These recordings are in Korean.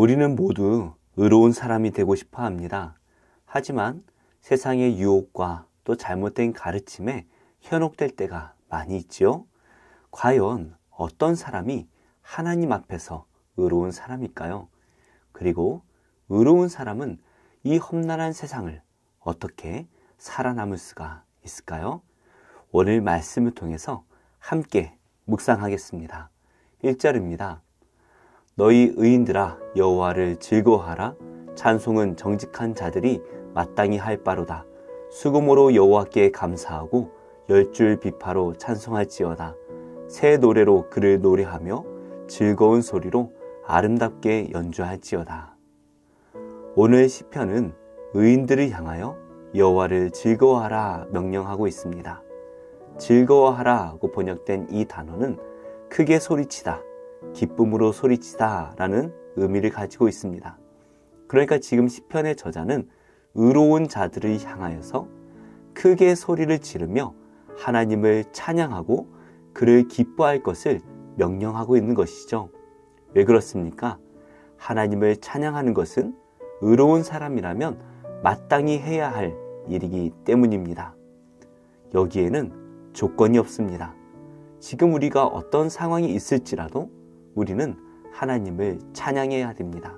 우리는 모두 의로운 사람이 되고 싶어 합니다. 하지만 세상의 유혹과 또 잘못된 가르침에 현혹될 때가 많이 있지요. 과연 어떤 사람이 하나님 앞에서 의로운 사람일까요? 그리고 의로운 사람은 이 험난한 세상을 어떻게 살아남을 수가 있을까요? 오늘 말씀을 통해서 함께 묵상하겠습니다. 1절입니다. 너희 의인들아 여호와를 즐거워하라. 찬송은 정직한 자들이 마땅히 할 바로다. 수금으로 여호와께 감사하고 10줄 비파로 찬송할지어다. 새 노래로 그를 노래하며 즐거운 소리로 아름답게 연주할지어다. 오늘 시편은 의인들을 향하여 여호와를 즐거워하라 명령하고 있습니다. 즐거워하라고 번역된 이 단어는 크게 소리치다, 기쁨으로 소리치다 라는 의미를 가지고 있습니다. 그러니까 지금 시편의 저자는 의로운 자들을 향하여서 크게 소리를 지르며 하나님을 찬양하고 그를 기뻐할 것을 명령하고 있는 것이죠. 왜 그렇습니까? 하나님을 찬양하는 것은 의로운 사람이라면 마땅히 해야 할 일이기 때문입니다. 여기에는 조건이 없습니다. 지금 우리가 어떤 상황이 있을지라도 우리는 하나님을 찬양해야 됩니다.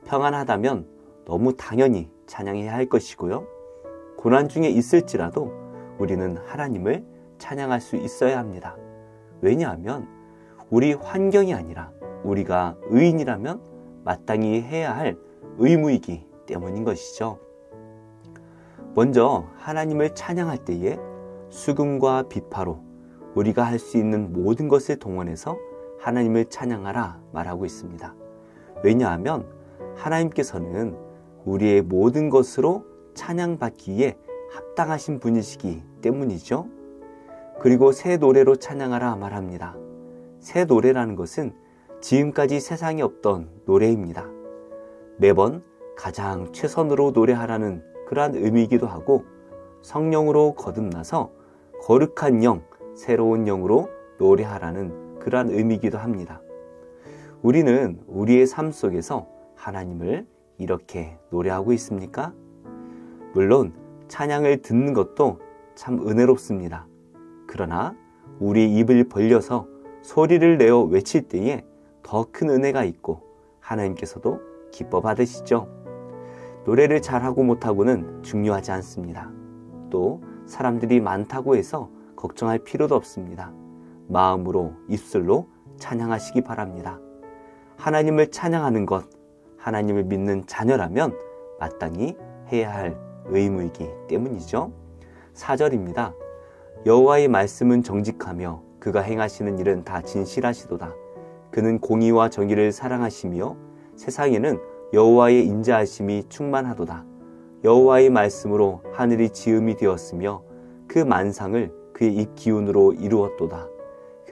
평안하다면 너무 당연히 찬양해야 할 것이고요. 고난 중에 있을지라도 우리는 하나님을 찬양할 수 있어야 합니다. 왜냐하면 우리 환경이 아니라 우리가 의인이라면 마땅히 해야 할 의무이기 때문인 것이죠. 먼저 하나님을 찬양할 때에 수금과 비파로 우리가 할 수 있는 모든 것을 동원해서 하나님을 찬양하라 말하고 있습니다. 왜냐하면 하나님께서는 우리의 모든 것으로 찬양받기에 합당하신 분이시기 때문이죠. 그리고 새 노래로 찬양하라 말합니다. 새 노래라는 것은 지금까지 세상에 없던 노래입니다. 매번 가장 최선으로 노래하라는 그러한 의미이기도 하고 성령으로 거듭나서 거룩한 영, 새로운 영으로 노래하라는 그러한 의미이기도 합니다. 우리는 우리의 삶 속에서 하나님을 이렇게 노래하고 있습니까? 물론 찬양을 듣는 것도 참 은혜롭습니다. 그러나 우리 입을 벌려서 소리를 내어 외칠 때에 더 큰 은혜가 있고 하나님께서도 기뻐 받으시죠. 노래를 잘하고 못하고는 중요하지 않습니다. 또 사람들이 많다고 해서 걱정할 필요도 없습니다. 마음으로 입술로 찬양하시기 바랍니다. 하나님을 찬양하는 것, 하나님을 믿는 자녀라면 마땅히 해야 할 의무이기 때문이죠. 4절입니다. 여호와의 말씀은 정직하며 그가 행하시는 일은 다 진실하시도다. 그는 공의와 정의를 사랑하시며 세상에는 여호와의 인자하심이 충만하도다. 여호와의 말씀으로 하늘이 지음이 되었으며 그 만상을 그의 입 기운으로 이루었도다.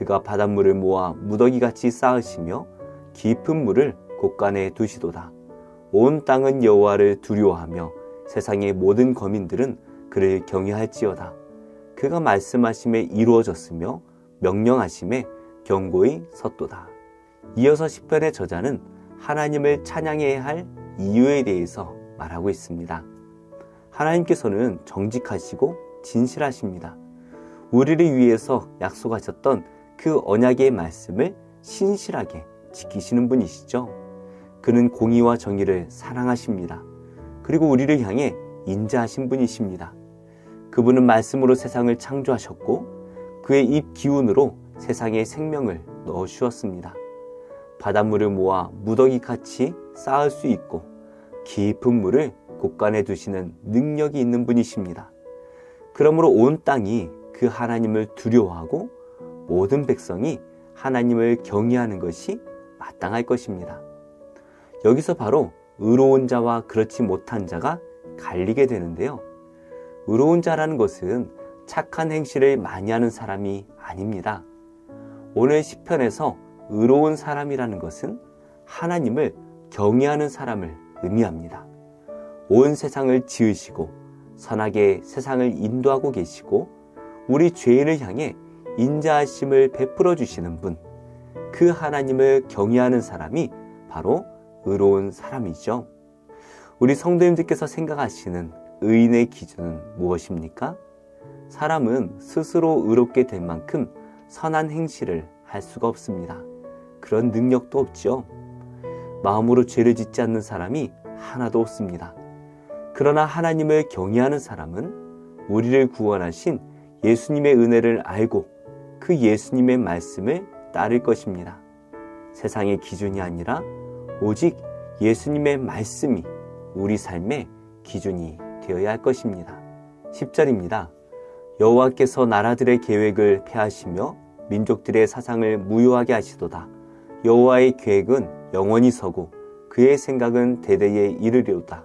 그가 바닷물을 모아 무더기같이 쌓으시며 깊은 물을 곳간에 두시도다. 온 땅은 여호와를 두려워하며 세상의 모든 거민들은 그를 경외할지어다. 그가 말씀하심에 이루어졌으며 명령하심에 경고히 섰도다. 이어서 시편의 저자는 하나님을 찬양해야 할 이유에 대해서 말하고 있습니다. 하나님께서는 정직하시고 진실하십니다. 우리를 위해서 약속하셨던 그 언약의 말씀을 신실하게 지키시는 분이시죠. 그는 공의와 정의를 사랑하십니다. 그리고 우리를 향해 인자하신 분이십니다. 그분은 말씀으로 세상을 창조하셨고 그의 입 기운으로 세상에 생명을 넣어 주었습니다. 바닷물을 모아 무더기같이 쌓을 수 있고 깊은 물을 곳간에 두시는 능력이 있는 분이십니다. 그러므로 온 땅이 그 하나님을 두려워하고 모든 백성이 하나님을 경외하는 것이 마땅할 것입니다. 여기서 바로 의로운 자와 그렇지 못한 자가 갈리게 되는데요. 의로운 자라는 것은 착한 행실을 많이 하는 사람이 아닙니다. 오늘 시편에서 의로운 사람이라는 것은 하나님을 경외하는 사람을 의미합니다. 온 세상을 지으시고 선하게 세상을 인도하고 계시고 우리 죄인을 향해 인자하심을 베풀어 주시는 분, 그 하나님을 경외하는 사람이 바로 의로운 사람이죠. 우리 성도님들께서 생각하시는 의인의 기준은 무엇입니까? 사람은 스스로 의롭게 된 만큼 선한 행실을 할 수가 없습니다. 그런 능력도 없죠. 마음으로 죄를 짓지 않는 사람이 하나도 없습니다. 그러나 하나님을 경외하는 사람은 우리를 구원하신 예수님의 은혜를 알고 그 예수님의 말씀을 따를 것입니다. 세상의 기준이 아니라 오직 예수님의 말씀이 우리 삶의 기준이 되어야 할 것입니다. 10절입니다. 여호와께서 나라들의 계획을 폐하시며 민족들의 사상을 무효하게 하시도다. 여호와의 계획은 영원히 서고 그의 생각은 대대에 이르리로다.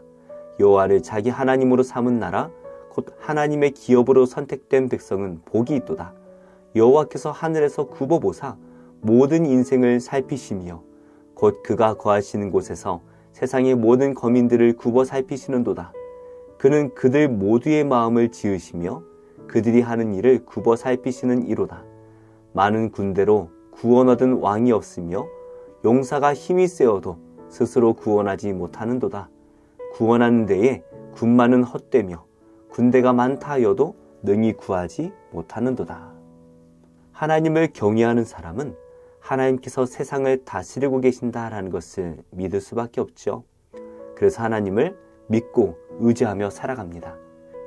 여호와를 자기 하나님으로 삼은 나라 곧 하나님의 기업으로 선택된 백성은 복이 있도다. 여호와께서 하늘에서 굽어보사 모든 인생을 살피시며 곧 그가 거하시는 곳에서 세상의 모든 거민들을 굽어 살피시는도다. 그는 그들 모두의 마음을 지으시며 그들이 하는 일을 굽어 살피시는 이로다. 많은 군대로 구원 얻은 왕이 없으며 용사가 힘이 세어도 스스로 구원하지 못하는도다. 구원하는 데에 군마는 헛되며 군대가 많다 하여도 능히 구하지 못하는도다. 하나님을 경외하는 사람은 하나님께서 세상을 다스리고 계신다라는 것을 믿을 수밖에 없죠. 그래서 하나님을 믿고 의지하며 살아갑니다.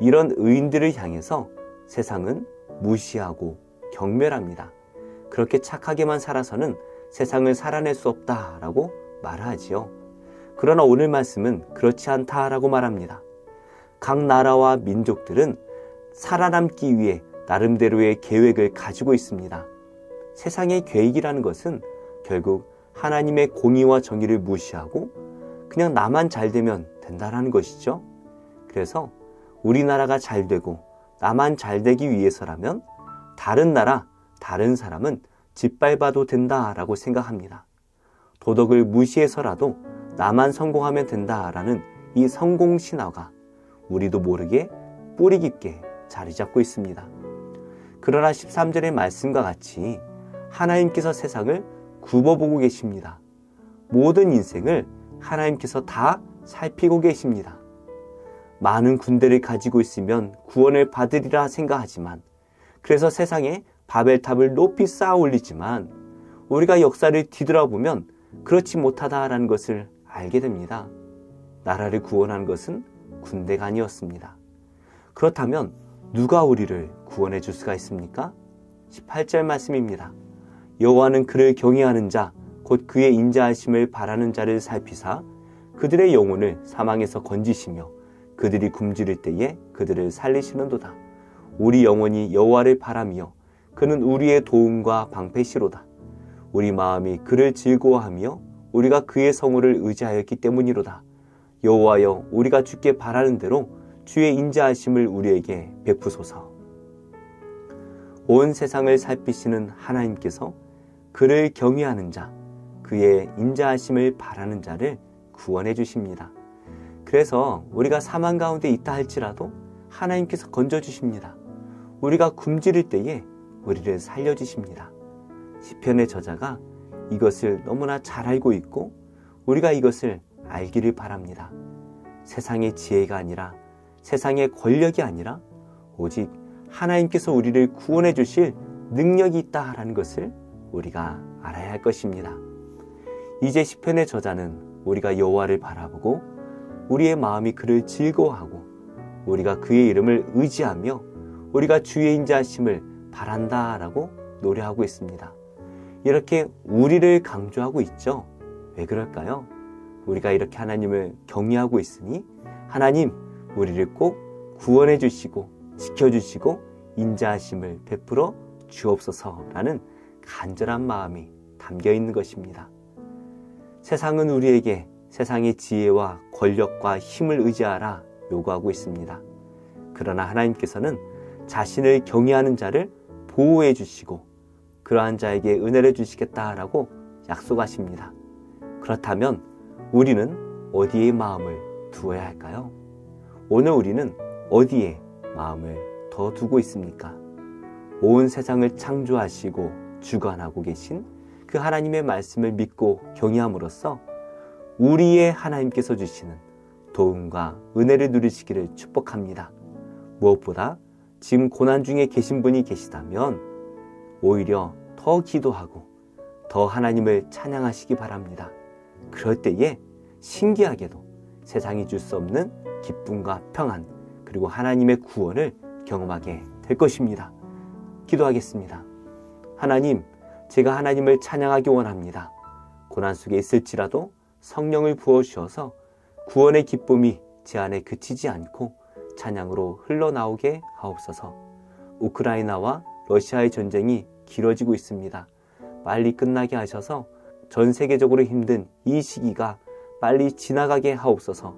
이런 의인들을 향해서 세상은 무시하고 경멸합니다. 그렇게 착하게만 살아서는 세상을 살아낼 수 없다라고 말하지요. 그러나 오늘 말씀은 그렇지 않다라고 말합니다. 각 나라와 민족들은 살아남기 위해 나름대로의 계획을 가지고 있습니다. 세상의 계획이라는 것은 결국 하나님의 공의와 정의를 무시하고 그냥 나만 잘 되면 된다라는 것이죠. 그래서 우리나라가 잘 되고 나만 잘 되기 위해서라면 다른 나라, 다른 사람은 짓밟아도 된다라고 생각합니다. 도덕을 무시해서라도 나만 성공하면 된다라는 이 성공신화가 우리도 모르게 뿌리 깊게 자리 잡고 있습니다. 그러나 13절의 말씀과 같이 하나님께서 세상을 굽어보고 계십니다. 모든 인생을 하나님께서 다 살피고 계십니다. 많은 군대를 가지고 있으면 구원을 받으리라 생각하지만 그래서 세상에 바벨탑을 높이 쌓아 올리지만 우리가 역사를 뒤돌아보면 그렇지 못하다라는 것을 알게 됩니다. 나라를 구원한 것은 군대가 아니었습니다. 그렇다면 누가 우리를 구원해 줄 수가 있습니까? 18절 말씀입니다. 여호와는 그를 경외하는 자 곧 그의 인자하심을 바라는 자를 살피사 그들의 영혼을 사망에서 건지시며 그들이 굶주릴 때에 그들을 살리시는도다. 우리 영혼이 여호와를 바라며 그는 우리의 도움과 방패시로다. 우리 마음이 그를 즐거워하며 우리가 그의 성호를 의지하였기 때문이로다. 여호와여 우리가 주께 바라는 대로 주의 인자하심을 우리에게 베푸소서. 온 세상을 살피시는 하나님께서 그를 경외하는 자, 그의 인자하심을 바라는 자를 구원해 주십니다. 그래서 우리가 사망 가운데 있다 할지라도 하나님께서 건져주십니다. 우리가 굶주릴 때에 우리를 살려주십니다. 시편의 저자가 이것을 너무나 잘 알고 있고 우리가 이것을 알기를 바랍니다. 세상의 지혜가 아니라 세상의 권력이 아니라 오직 하나님께서 우리를 구원해 주실 능력이 있다라는 것을 우리가 알아야 할 것입니다. 이제 시편의 저자는 우리가 여호와를 바라보고 우리의 마음이 그를 즐거워하고 우리가 그의 이름을 의지하며 우리가 주의 인자하심을 바란다라고 노래하고 있습니다. 이렇게 우리를 강조하고 있죠. 왜 그럴까요? 우리가 이렇게 하나님을 경외하고 있으니 하나님 우리를 꼭 구원해 주시고 지켜주시고 인자하심을 베풀어 주옵소서라는 간절한 마음이 담겨 있는 것입니다. 세상은 우리에게 세상의 지혜와 권력과 힘을 의지하라 요구하고 있습니다. 그러나 하나님께서는 자신을 경외하는 자를 보호해 주시고 그러한 자에게 은혜를 주시겠다라고 약속하십니다. 그렇다면 우리는 어디에 마음을 두어야 할까요? 오늘 우리는 어디에 마음을 더 두고 있습니까? 온 세상을 창조하시고 주관하고 계신 그 하나님의 말씀을 믿고 경외함으로써 우리의 하나님께서 주시는 도움과 은혜를 누리시기를 축복합니다. 무엇보다 지금 고난 중에 계신 분이 계시다면 오히려 더 기도하고 더 하나님을 찬양하시기 바랍니다. 그럴 때에 신기하게도 세상이 줄 수 없는 기쁨과 평안, 그리고 하나님의 구원을 경험하게 될 것입니다. 기도하겠습니다. 하나님, 제가 하나님을 찬양하기 원합니다. 고난 속에 있을지라도 성령을 부어주셔서 구원의 기쁨이 제 안에 그치지 않고 찬양으로 흘러나오게 하옵소서. 우크라이나와 러시아의 전쟁이 길어지고 있습니다. 빨리 끝나게 하셔서 전 세계적으로 힘든 이 시기가 빨리 지나가게 하옵소서.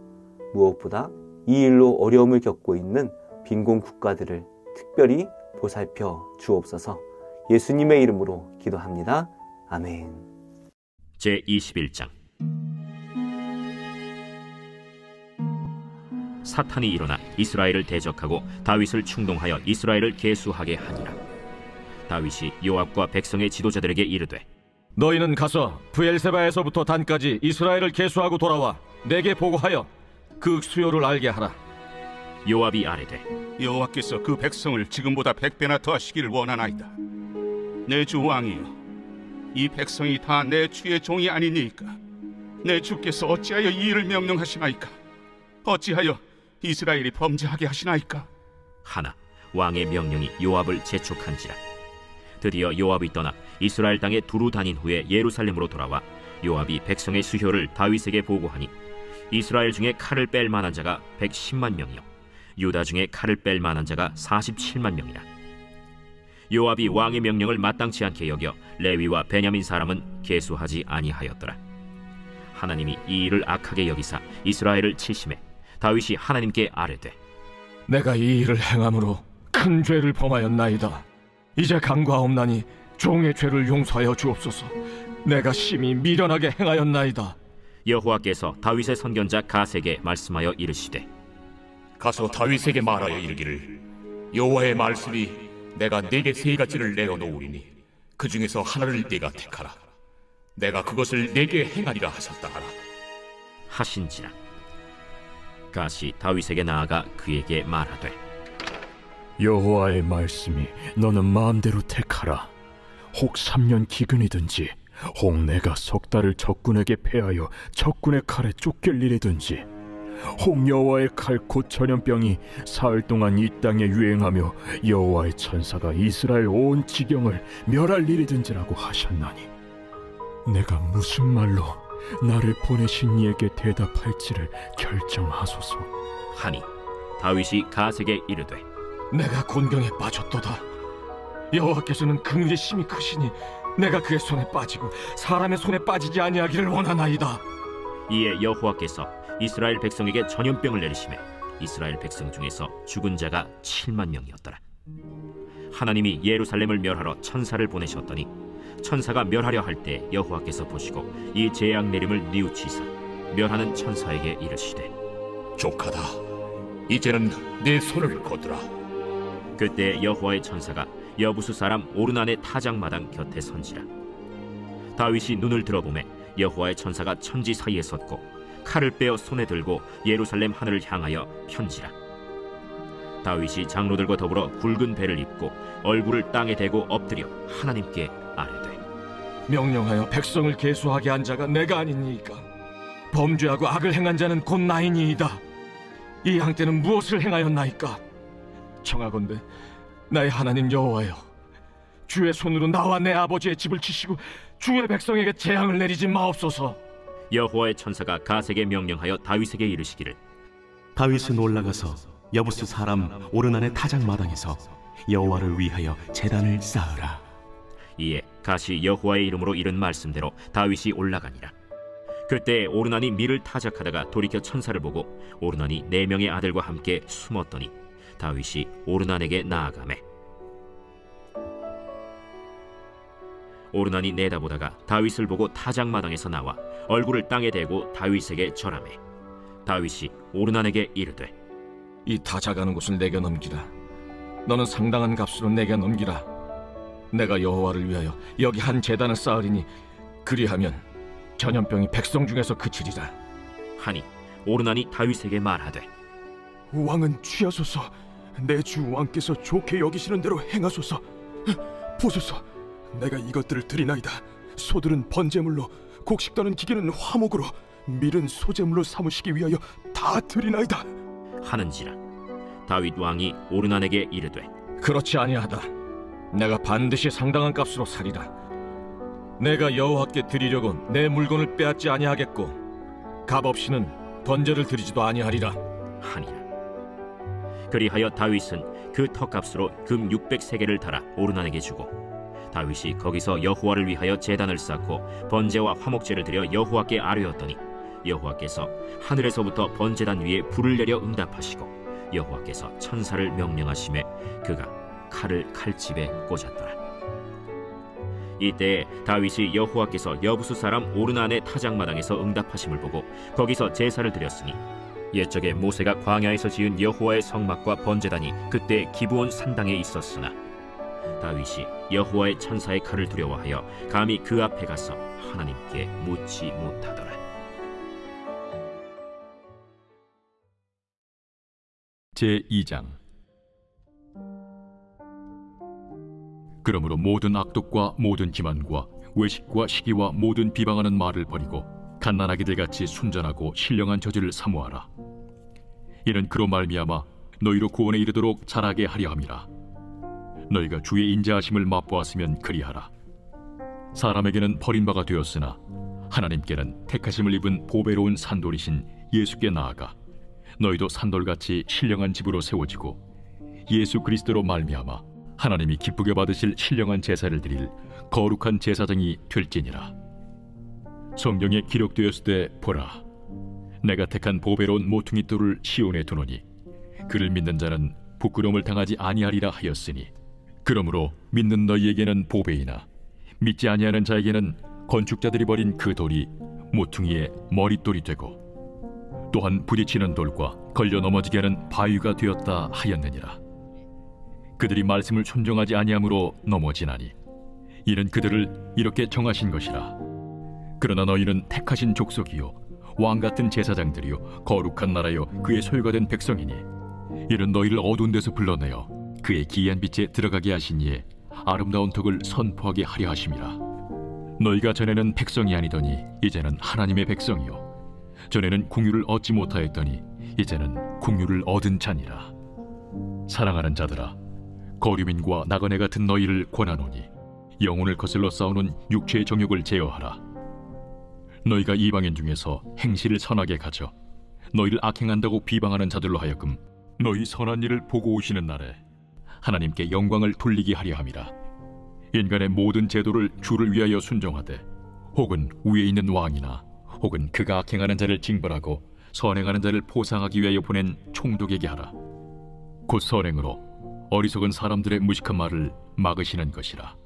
무엇보다 이 일로 어려움을 겪고 있는 빈곤 국가들을 특별히 보살펴 주옵소서. 예수님의 이름으로 기도합니다. 아멘. 제21장. 사탄이 일어나 이스라엘을 대적하고 다윗을 충동하여 이스라엘을 계수하게 하니라. 다윗이 요압과 백성의 지도자들에게 이르되, 너희는 가서 브엘세바에서부터 단까지 이스라엘을 계수하고 돌아와 내게 보고하여 그 수요를 알게 하라. 요압이 아뢰되, 여호와께서 그 백성을 지금보다 100배나 더하시기를 원하나이다. 내 주 왕이여, 이 백성이 다 내 주의 종이 아니니까 내 주께서 어찌하여 이 일을 명령하시나이까? 어찌하여 이스라엘이 범죄하게 하시나이까? 하나 왕의 명령이 요압을 재촉한지라. 드디어 요압이 떠나 이스라엘 땅에 두루 다닌 후에 예루살렘으로 돌아와 요압이 백성의 수효를 다윗에게 보고하니 이스라엘 중에 칼을 뺄 만한 자가 110만 명이요 유다 중에 칼을 뺄 만한 자가 47만 명이라. 요압이 왕의 명령을 마땅치 않게 여겨 레위와 베냐민 사람은 계수하지 아니하였더라. 하나님이 이 일을 악하게 여기사 이스라엘을 치심해 다윗이 하나님께 아뢰되, 내가 이 일을 행함으로 큰 죄를 범하였나이다. 이제 간과하옵나니 종의 죄를 용서하여 주옵소서. 내가 심히 미련하게 행하였나이다. 여호와께서 다윗의 선견자 갓에게 말씀하여 이르시되, 가서 다윗에게 말하여 이르기를, 여호와의 말씀이 내가 네게 세 가지를 내어놓으리니 그 중에서 하나를 네가 택하라. 내가 그것을 네게 행하리라 하셨다 하라. 하신지라. 갓이 다윗에게 나아가 그에게 말하되, 여호와의 말씀이 너는 마음대로 택하라. 혹 3년 기근이든지 혹 내가 석 달을 적군에게 패하여 적군의 칼에 쫓길 일이든지 혹 여호와의 칼 곧 전염병이 사흘 동안 이 땅에 유행하며 여호와의 천사가 이스라엘 온 지경을 멸할 일이든지라고 하셨나니 내가 무슨 말로 나를 보내신 이에게 대답할지를 결정하소서. 하니 다윗이 갓에게 이르되, 내가 곤경에 빠졌도다. 여호와께서는 긍휼이 심히 크시니 내가 그의 손에 빠지고 사람의 손에 빠지지 아니하기를 원하나이다. 이에 여호와께서 이스라엘 백성에게 전염병을 내리시매 이스라엘 백성 중에서 죽은 자가 7만 명이었더라. 하나님이 예루살렘을 멸하러 천사를 보내셨더니 천사가 멸하려 할 때 여호와께서 보시고 이 재앙 내림을 뉘우치사 멸하는 천사에게 이르시되, 족하다. 이제는 내 손을 거두라. 그때 여호와의 천사가 여부수 사람 오르난의 타작마당 곁에 선지라. 다윗이 눈을 들어보매 여호와의 천사가 천지 사이에 섰고 칼을 빼어 손에 들고 예루살렘 하늘을 향하여 편지라. 다윗이 장로들과 더불어 굵은 배를 입고 얼굴을 땅에 대고 엎드려 하나님께 아뢰되, 명령하여 백성을 계수하게 한 자가 내가 아니니까 범죄하고 악을 행한 자는 곧 나이니이다. 이 양떼는 무엇을 행하였나이까? 청하건대 나의 하나님 여호와여, 주의 손으로 나와 내 아버지의 집을 치시고 주의 백성에게 재앙을 내리지 마옵소서. 여호와의 천사가 갓에게 명령하여 다윗에게 이르시기를, 다윗은 올라가서 여부스 사람 오르난의 타작마당에서 여호와를 위하여 제단을 쌓으라. 이에 갓이 여호와의 이름으로 이른 말씀대로 다윗이 올라가니라. 그때 오르난이 밀을 타작하다가 돌이켜 천사를 보고 오르난이 4명의 아들과 함께 숨었더니 다윗이 오르난에게 나아가매 오르난이 내다보다가 다윗을 보고 타작마당에서 나와 얼굴을 땅에 대고 다윗에게 절하매 다윗이 오르난에게 이르되, 이 타작하는 곳을 내게 넘기라. 너는 상당한 값으로 내게 넘기라. 내가 여호와를 위하여 여기 한 제단을 쌓으리니 그리하면 전염병이 백성 중에서 그치리라. 하니 오르나니 다윗에게 말하되 왕은 취하소서. 내 주 왕께서 좋게 여기시는 대로 행하소서. 보소서, 내가 이것들을 드리나이다. 소들은 번제물로, 곡식 떠는 기계는 화목으로, 밀은 소제물로 삼으시기 위하여 다 드리나이다 하는지라. 다윗 왕이 오르난에게 이르되 그렇지 아니하다. 내가 반드시 상당한 값으로 사리라. 내가 여호와께 드리려고 내 물건을 빼앗지 아니하겠고 값없이는 번제를 드리지도 아니하리라 하니라. 그리하여 다윗은 그 터값으로 금 600세겔을 달아 오르난에게 주고, 다윗이 거기서 여호와를 위하여 제단을 쌓고 번제와 화목제를 드려 여호와께 아뢰었더니 여호와께서 하늘에서부터 번제단 위에 불을 내려 응답하시고 여호와께서 천사를 명령하심에 그가 칼을 칼집에 꽂았더라. 이때 다윗이 여호와께서 여부수 사람 오르난의 타작마당에서 응답하심을 보고 거기서 제사를 드렸으니, 옛적에 모세가 광야에서 지은 여호와의 성막과 번제단이 그때 기브온 산당에 있었으나 다윗이 여호와의 천사의 칼을 두려워하여 감히 그 앞에 가서 하나님께 묻지 못하더라. 제2장. 그러므로 모든 악독과 모든 기만과 외식과 시기와 모든 비방하는 말을 버리고 갓난아기들 같이 순전하고 신령한 저지를 사모하라. 이는 그로 말미암아 너희로 구원에 이르도록 자라게 하려 함이라. 너희가 주의 인자하심을 맛보았으면 그리하라. 사람에게는 버림바가 되었으나 하나님께는 택하심을 입은 보배로운 산돌이신 예수께 나아가 너희도 산돌같이 신령한 집으로 세워지고 예수 그리스도로 말미암아 하나님이 기쁘게 받으실 신령한 제사를 드릴 거룩한 제사장이 될지니라. 성경에 기록되었을 때 보라, 내가 택한 보배로운 모퉁이 돌을 시온에 두노니 그를 믿는 자는 부끄러움을 당하지 아니하리라 하였으니, 그러므로 믿는 너희에게는 보배이나 믿지 아니하는 자에게는 건축자들이 버린 그 돌이 모퉁이의 머릿돌이 되고 또한 부딪히는 돌과 걸려 넘어지게 하는 바위가 되었다 하였느니라. 그들이 말씀을 순종하지 아니함으로 넘어지나니 이는 그들을 이렇게 정하신 것이라. 그러나 너희는 택하신 족속이요 왕같은 제사장들이요 거룩한 나라요 그의 소유가 된 백성이니 이는 너희를 어두운 데서 불러내어 그의 기이한 빛에 들어가게 하신 이에 아름다운 덕을 선포하게 하려 하심이라. 너희가 전에는 백성이 아니더니 이제는 하나님의 백성이요 전에는 궁유를 얻지 못하였더니 이제는 궁유를 얻은 자니라. 사랑하는 자들아, 거류민과 나그네 같은 너희를 권하노니 영혼을 거슬러 싸우는 육체의 정욕을 제어하라. 너희가 이방인 중에서 행실을 선하게 가져 너희를 악행한다고 비방하는 자들로 하여금 너희 선한 일을 보고 오시는 날에 하나님께 영광을 돌리게 하려 함이라. 인간의 모든 제도를 주를 위하여 순종하되 혹은 위에 있는 왕이나 혹은 그가 악행하는 자를 징벌하고 선행하는 자를 보상하기 위하여 보낸 총독에게 하라. 곧 선행으로 어리석은 사람들의 무식한 말을 막으시는 것이라.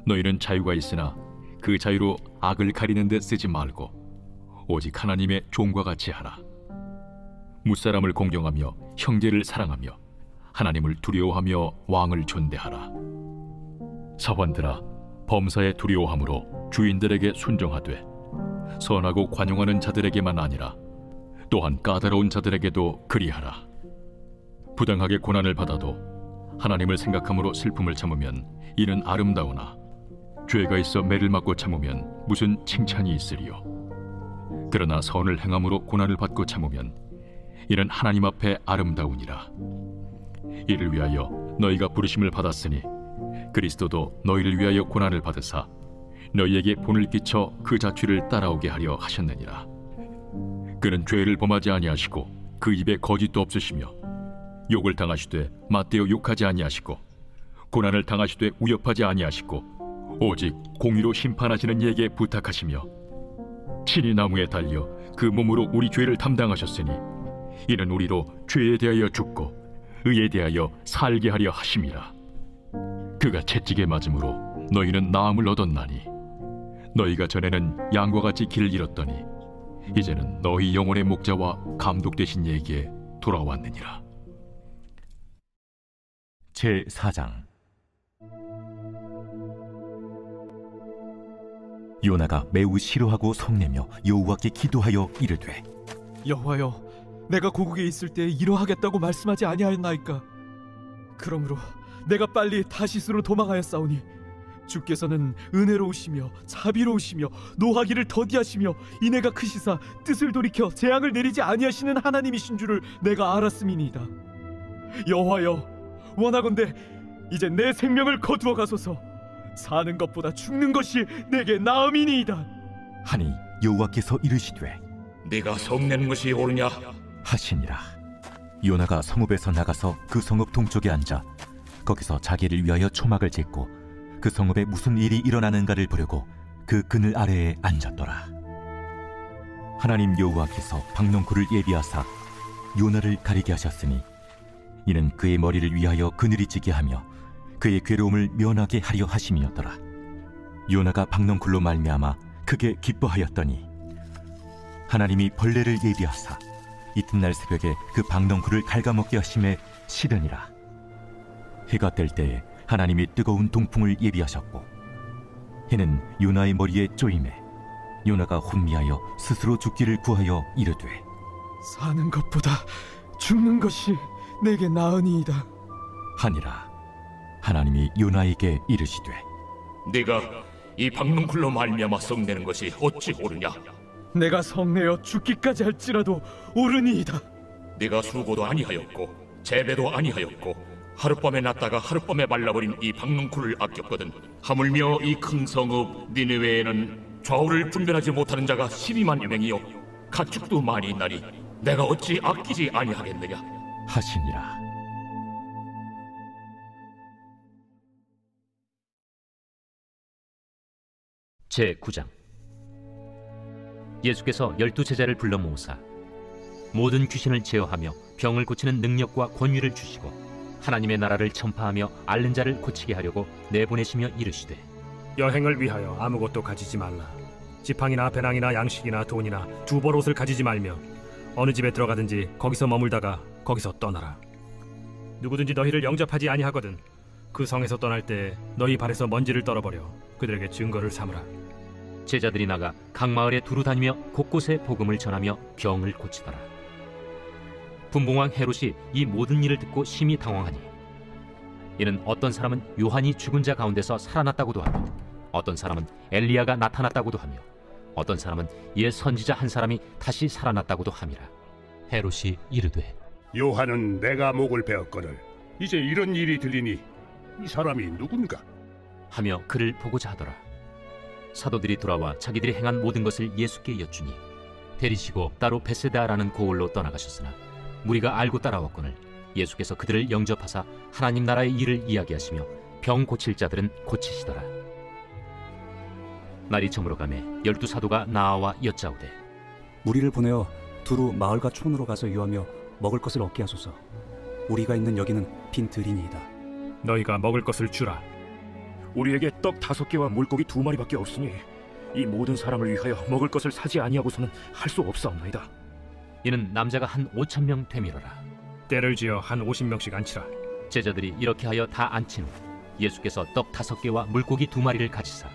너희는 자유가 있으나 그 자유로 악을 가리는 데 쓰지 말고 오직 하나님의 종과 같이 하라. 무사람을 공경하며 형제를 사랑하며 하나님을 두려워하며 왕을 존대하라. 사관들아, 범사에 두려워함으로 주인들에게 순종하되 선하고 관용하는 자들에게만 아니라 또한 까다로운 자들에게도 그리하라. 부당하게 고난을 받아도 하나님을 생각함으로 슬픔을 참으면 이는 아름다우나 죄가 있어 매를 맞고 참으면 무슨 칭찬이 있으리요. 그러나 선을 행함으로 고난을 받고 참으면 이는 하나님 앞에 아름다우니라. 이를 위하여 너희가 부르심을 받았으니 그리스도도 너희를 위하여 고난을 받으사 너희에게 본을 끼쳐 그 자취를 따라오게 하려 하셨느니라. 그는 죄를 범하지 아니하시고 그 입에 거짓도 없으시며 욕을 당하시되 맞대어 욕하지 아니하시고 고난을 당하시되 위협하지 아니하시고 오직 공의로 심판하시는 이에게 부탁하시며 친히 나무에 달려 그 몸으로 우리 죄를 담당하셨으니 이는 우리로 죄에 대하여 죽고 의에 대하여 살게 하려 하심이라. 그가 채찍에 맞음으로 너희는 나음을 얻었나니 너희가 전에는 양과 같이 길을 잃었더니 이제는 너희 영혼의 목자와 감독 되신 이에게 돌아왔느니라. 제4장. 요나가 매우 싫어하고 성내며 여호와께 기도하여 이르되, 여호와여, 내가 고국에 있을 때 이러하겠다고 말씀하지 아니하였나이까? 그러므로 내가 빨리 다시스로 도망하였사오니 주께서는 은혜로우시며 자비로우시며 노하기를 더디하시며 인애가 크시사 뜻을 돌이켜 재앙을 내리지 아니하시는 하나님이신 줄을 내가 알았음이니이다. 여호와여, 원하건대 이제 내 생명을 거두어 가소서. 사는 것보다 죽는 것이 내게 나음이니이다. 하니 여호와께서 이르시되, 네가 성내는 것이 옳으냐 하시니라. 요나가 성읍에서 나가서 그 성읍 동쪽에 앉아 거기서 자기를 위하여 초막을 짓고 그 성읍에 무슨 일이 일어나는가를 보려고 그 그늘 아래에 앉았더라. 하나님 여호와께서 박넝쿨을 예비하사 요나를 가리게 하셨으니 이는 그의 머리를 위하여 그늘이 지게 하며 그의 괴로움을 면하게 하려 하심이었더라. 요나가 박넝쿨로 말미암아 크게 기뻐하였더니 하나님이 벌레를 예비하사 이튿날 새벽에 그 박넝쿨을 갉아먹게 하심에 싫으니라. 해가 뜰 때에 하나님이 뜨거운 동풍을 예비하셨고 해는 요나의 머리에 쪼임에 요나가 혼미하여 스스로 죽기를 구하여 이르되, 사는 것보다 죽는 것이 내게 나으니이다 하니라. 하나님이 요나에게 이르시되, 네가 이 박넝쿨로 말미암아 성내는 것이 어찌 옳으냐? 내가 성내어 죽기까지 할지라도 옳으니이다. 네가 수고도 아니하였고 재배도 아니하였고 하룻밤에 났다가 하룻밤에 말라버린 이 박넝쿨을 아꼈거든. 하물며 이 큰 성읍 니느웨에는 좌우를 분별하지 못하는 자가 12만여 명이요 가축도 많이 있나니 내가 어찌 아끼지 아니하겠느냐 하시니라. 제9장. 예수께서 12제자를 불러 모으사 모든 귀신을 제어하며 병을 고치는 능력과 권위를 주시고 하나님의 나라를 전파하며 앓는 자를 고치게 하려고 내보내시며 이르시되, 여행을 위하여 아무것도 가지지 말라. 지팡이나 배낭이나 양식이나 돈이나 두벌옷을 가지지 말며 어느 집에 들어가든지 거기서 머물다가 거기서 떠나라. 누구든지 너희를 영접하지 아니하거든 그 성에서 떠날 때 너희 발에서 먼지를 떨어버려 그들에게 증거를 삼으라. 제자들이 나가 각 마을에 두루 다니며 곳곳에 복음을 전하며 병을 고치더라. 분봉왕 헤롯이 이 모든 일을 듣고 심히 당황하니 이는 어떤 사람은 요한이 죽은 자 가운데서 살아났다고도 하며 어떤 사람은 엘리야가 나타났다고도 하며 어떤 사람은 옛 선지자 한 사람이 다시 살아났다고도 함이라. 헤롯이 이르되, 요한은 내가 목을 베었거늘 이제 이런 일이 들리니 이 사람이 누군가 하며 그를 보고자 하더라. 사도들이 돌아와 자기들이 행한 모든 것을 예수께 여쭈니 데리시고 따로 베세다라는 고을로 떠나가셨으나 무리가 알고 따라왔거늘 예수께서 그들을 영접하사 하나님 나라의 일을 이야기하시며 병 고칠 자들은 고치시더라. 날이 저물어가매 12사도가 나아와 여짜오되, 우리를 보내어 두루 마을과 촌으로 가서 유하며 먹을 것을 얻게 하소서. 우리가 있는 여기는 빈 들이니이다. 너희가 먹을 것을 주라. 우리에게 떡 5개와 물고기 2마리밖에 없으니 이 모든 사람을 위하여 먹을 것을 사지 아니하고서는 할 수 없사옵나이다. 이는 남자가 한 5,000명 되밀어라. 때를 지어 한 50명씩 앉히라. 제자들이 이렇게 하여 다 앉힌 후 예수께서 떡 5개와 물고기 2마리를 가지사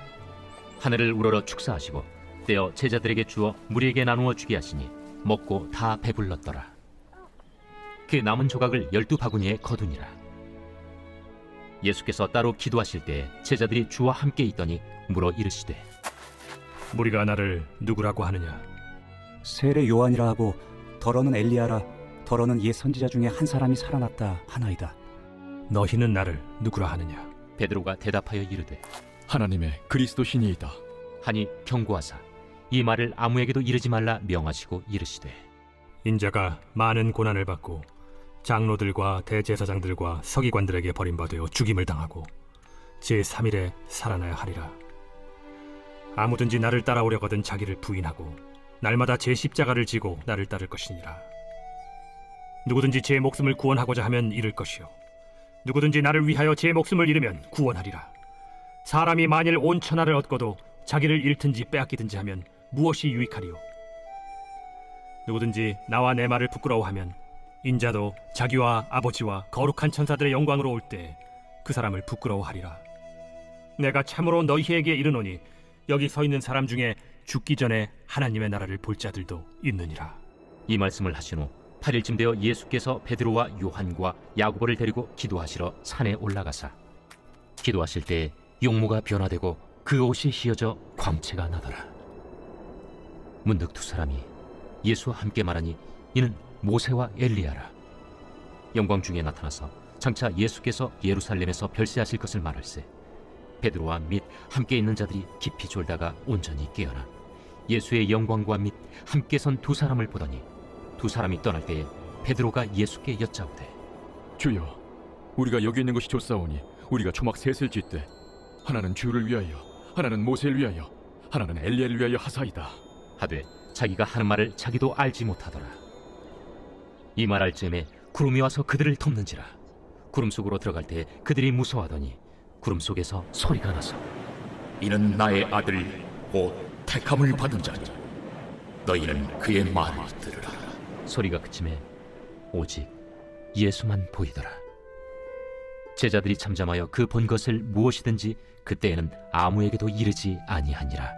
하늘을 우러러 축사하시고 떼어 제자들에게 주어 무리에게 나누어 주게 하시니 먹고 다 배불렀더라. 그 남은 조각을 12바구니에 거두니라. 예수께서 따로 기도하실 때 제자들이 주와 함께 있더니 물어 이르시되, 무리가 나를 누구라고 하느냐? 세례 요한이라 하고 더러는 엘리야라, 더러는 옛 선지자 중에 한 사람이 살아났다 하나이다. 너희는 나를 누구라 하느냐? 베드로가 대답하여 이르되, 하나님의 그리스도시니이다 하니 경고하사 이 말을 아무에게도 이르지 말라 명하시고 이르시되, 인자가 많은 고난을 받고 장로들과 대제사장들과 서기관들에게 버림받아 죽임을 당하고 제3일에 살아나야 하리라. 아무든지 나를 따라오려거든 자기를 부인하고 날마다 제 십자가를 지고 나를 따를 것이니라. 누구든지 제 목숨을 구원하고자 하면 잃을 것이요 누구든지 나를 위하여 제 목숨을 잃으면 구원하리라. 사람이 만일 온 천하를 얻고도 자기를 잃든지 빼앗기든지 하면 무엇이 유익하리요? 누구든지 나와 내 말을 부끄러워하면 인자도 자기와 아버지와 거룩한 천사들의 영광으로 올 때 그 사람을 부끄러워하리라. 내가 참으로 너희에게 이르노니 여기 서 있는 사람 중에 죽기 전에 하나님의 나라를 볼 자들도 있느니라. 이 말씀을 하신 후 8일쯤 되어 예수께서 베드로와 요한과 야고보를 데리고 기도하시러 산에 올라가사 기도하실 때 용모가 변화되고 그 옷이 휘어져 광채가 나더라. 문득 두 사람이 예수와 함께 말하니 이는 모세와 엘리야라. 영광 중에 나타나서 장차 예수께서 예루살렘에서 별세하실 것을 말할세 베드로와 및 함께 있는 자들이 깊이 졸다가 온전히 깨어나 예수의 영광과 및 함께 선 두 사람을 보더니 두 사람이 떠날 때에 베드로가 예수께 여짜오되 주여, 우리가 여기 있는 것이 좋사오니 우리가 초막 셋을 짓되 하나는 주를 위하여, 하나는 모세를 위하여, 하나는 엘리야를 위하여 하사이다 하되 자기가 하는 말을 자기도 알지 못하더라. 이 말할 즈음에 구름이 와서 그들을 덮는지라. 구름 속으로 들어갈 때 그들이 무서워하더니 구름 속에서 소리가 나서 이는 나의 아들 곧 택함을 받은 자니 너희는 그의 말을 들으라. 소리가 그침에 오직 예수만 보이더라. 제자들이 잠잠하여 그 본 것을 무엇이든지 그때에는 아무에게도 이르지 아니하니라.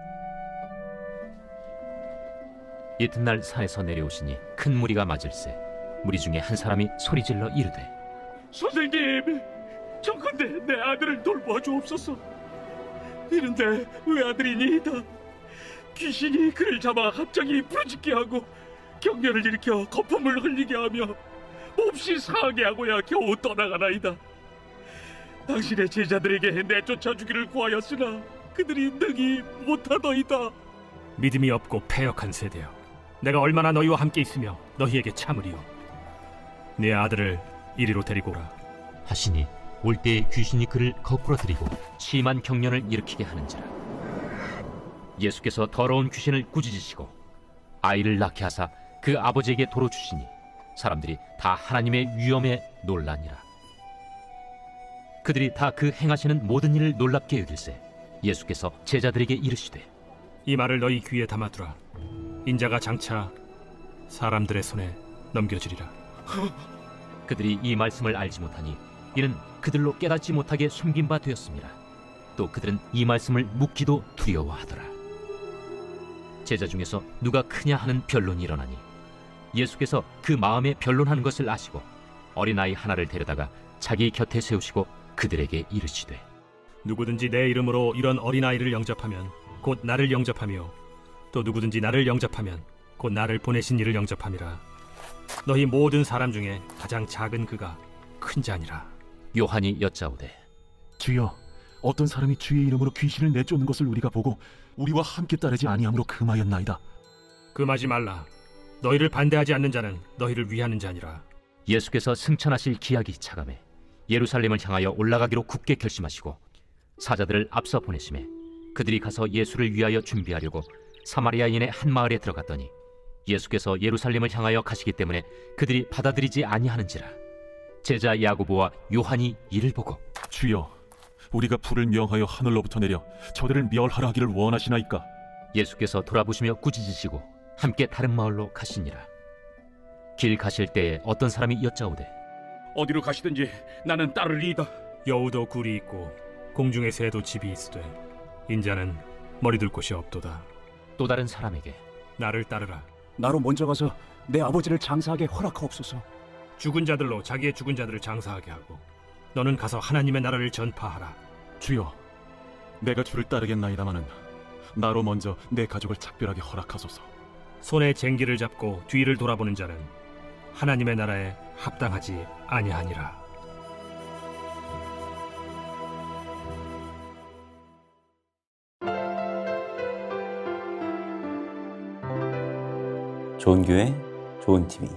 이튿날 산에서 내려오시니 큰 무리가 맞을세 무리 중에 한 사람이 소리질러 이르되 선생님, 청컨대 내 아들을 돌보아 주옵소서. 이는 내 외아들이니이다. 귀신이 그를 잡아 갑자기 부르짖게 하고 경련을 일으켜 거품을 흘리게 하며 몹시 상하게 하고야 겨우 떠나가나이다. 당신의 제자들에게 내쫓아 주기를 구하였으나 그들이 능히 못하더이다. 믿음이 없고 패역한 세대여, 내가 얼마나 너희와 함께 있으며 너희에게 참으리요. 네 아들을 이리로 데리고 오라 하시니 올 때에 귀신이 그를 거꾸로 들이고 심한 경련을 일으키게 하는지라. 예수께서 더러운 귀신을 꾸짖으시고 아이를 낳게 하사 그 아버지에게 도로 주시니 사람들이 다 하나님의 위엄에 놀라니라. 그들이 다 그 행하시는 모든 일을 놀랍게 여길세 예수께서 제자들에게 이르시되 이 말을 너희 귀에 담아두라. 인자가 장차 사람들의 손에 넘겨지리라. 그들이 이 말씀을 알지 못하니 이는 그들로 깨닫지 못하게 숨긴 바 되었습니다. 또 그들은 이 말씀을 묻기도 두려워하더라. 제자 중에서 누가 크냐 하는 변론이 일어나니 예수께서 그 마음에 변론하는 것을 아시고 어린아이 하나를 데려다가 자기 곁에 세우시고 그들에게 이르시되 누구든지 내 이름으로 이런 어린아이를 영접하면 곧 나를 영접하며 또 누구든지 나를 영접하면 곧 나를 보내신 이를 영접함이라. 너희 모든 사람 중에 가장 작은 그가 큰 자니라. 요한이 여짜오되 주여, 어떤 사람이 주의 이름으로 귀신을 내쫓는 것을 우리가 보고 우리와 함께 따르지 아니함으로 금하였나이다. 금하지 말라. 너희를 반대하지 않는 자는 너희를 위하는 자니라. 예수께서 승천하실 기약이 차감해 예루살렘을 향하여 올라가기로 굳게 결심하시고 사자들을 앞서 보내심에 그들이 가서 예수를 위하여 준비하려고 사마리아인의 한 마을에 들어갔더니 예수께서 예루살렘을 향하여 가시기 때문에 그들이 받아들이지 아니하는지라. 제자 야고보와 요한이 이를 보고 주여, 우리가 불을 명하여 하늘로부터 내려 저들을 멸하라 하기를 원하시나이까? 예수께서 돌아보시며 꾸짖으시고 함께 다른 마을로 가시니라. 길 가실 때에 어떤 사람이 여짜오되 어디로 가시든지 나는 따르리이다. 여우도 굴이 있고 공중의 새도 집이 있으되 인자는 머리둘 곳이 없도다. 또 다른 사람에게 나를 따르라. 나로 먼저 가서 내 아버지를 장사하게 허락하옵소서. 죽은 자들로 자기의 죽은 자들을 장사하게 하고 너는 가서 하나님의 나라를 전파하라. 주여, 내가 주를 따르겠나이다마는 나로 먼저 내 가족을 작별하게 허락하소서. 손에 쟁기를 잡고 뒤를 돌아보는 자는 하나님의 나라에 합당하지 아니하니라. 좋은 교회, 좋은 TV